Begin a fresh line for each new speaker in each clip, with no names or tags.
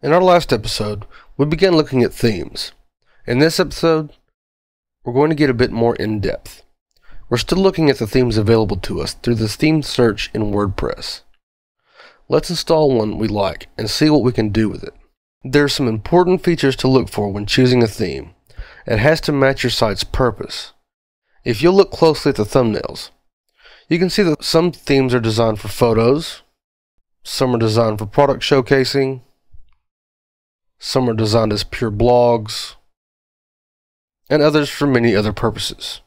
In our last episode, we began looking at themes. In this episode, we're going to get a bit more in-depth. We're still looking at the themes available to us through the theme search in WordPress. Let's install one we like and see what we can do with it. There are some important features to look for when choosing a theme. It has to match your site's purpose. If you look closely at the thumbnails, you can see that some themes are designed for photos, some are designed for product showcasing, some are designed as pure blogs, and others for many other purposes.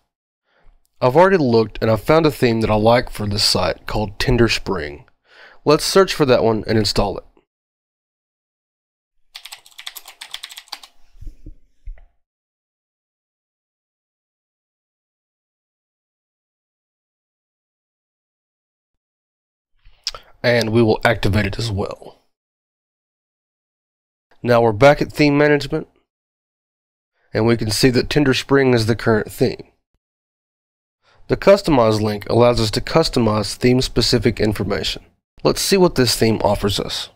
I've already looked and I've found a theme that I like for this site called TinderSpring. Let's search for that one and install it. And we will activate it as well. Now we're back at theme management, and we can see that TinderSpring is the current theme. The Customize link allows us to customize theme-specific information. Let's see what this theme offers us.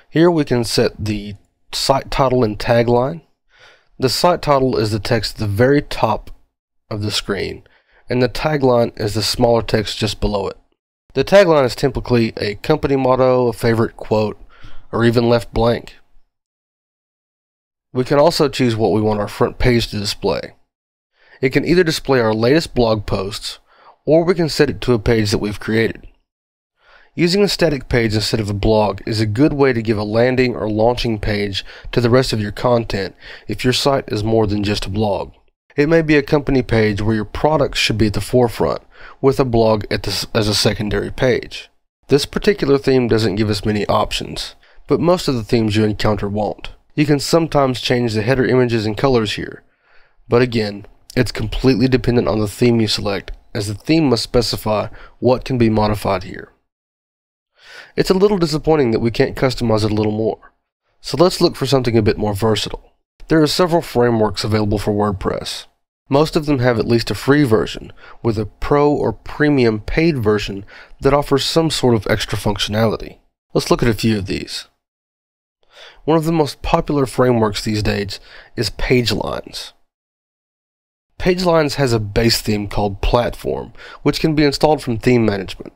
Here we can set the site title and tagline. The site title is the text at the very top of the screen, and the tagline is the smaller text just below it. The tagline is typically a company motto, a favorite quote, or even left blank. We can also choose what we want our front page to display. It can either display our latest blog posts, or we can set it to a page that we've created. Using a static page instead of a blog is a good way to give a landing or launching page to the rest of your content if your site is more than just a blog. It may be a company page where your products should be at the forefront, with a blog as a secondary page. This particular theme doesn't give us many options, but most of the themes you encounter won't. You can sometimes change the header images and colors here, but again, it's completely dependent on the theme you select, as the theme must specify what can be modified here. It's a little disappointing that we can't customize it a little more, so let's look for something a bit more versatile. There are several frameworks available for WordPress. Most of them have at least a free version, with a pro or premium paid version that offers some sort of extra functionality. Let's look at a few of these. One of the most popular frameworks these days is PageLines. PageLines has a base theme called Platform, which can be installed from Theme Management.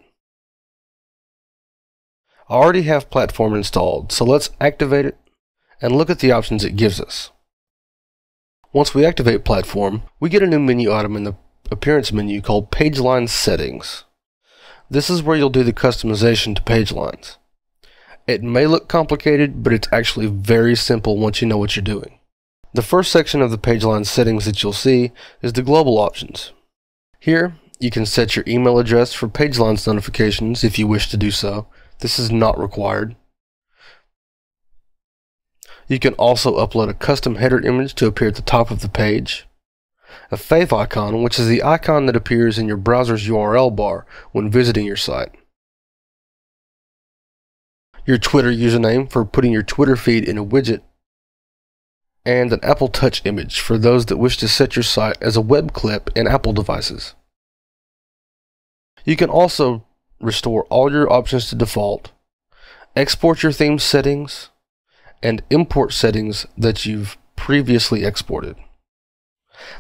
I already have Platform installed, so let's activate it and look at the options it gives us. Once we activate Platform, we get a new menu item in the Appearance menu called PageLines Settings. This is where you'll do the customization to PageLines. It may look complicated, but it's actually very simple once you know what you're doing. The first section of the PageLines settings that you'll see is the global options. Here, you can set your email address for PageLines notifications if you wish to do so. This is not required. You can also upload a custom header image to appear at the top of the page, a fav icon, which is the icon that appears in your browser's URL bar when visiting your site, your Twitter username for putting your Twitter feed in a widget, and an Apple Touch image for those that wish to set your site as a web clip in Apple devices. You can also restore all your options to default, export your theme settings, and import settings that you've previously exported.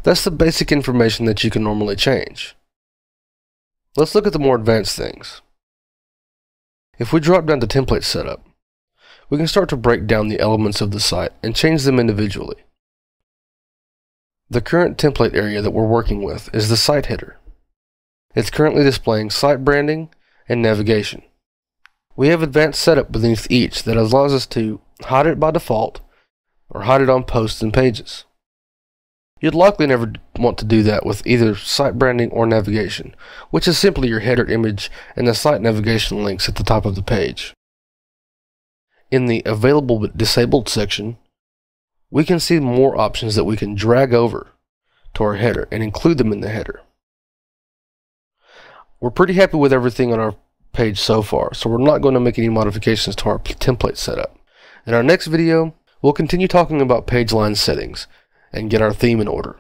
That's the basic information that you can normally change. Let's look at the more advanced things. If we drop down to Template Setup, we can start to break down the elements of the site and change them individually. The current template area that we're working with is the site header. It's currently displaying site branding and navigation. We have advanced setup beneath each that allows us to hide it by default or hide it on posts and pages. You'd likely never want to do that with either site branding or navigation, which is simply your header image and the site navigation links at the top of the page. In the Available but Disabled section, we can see more options that we can drag over to our header and include them in the header. We're pretty happy with everything on our page so far, so we're not going to make any modifications to our template setup. In our next video, we'll continue talking about PageLine settings and get our theme in order.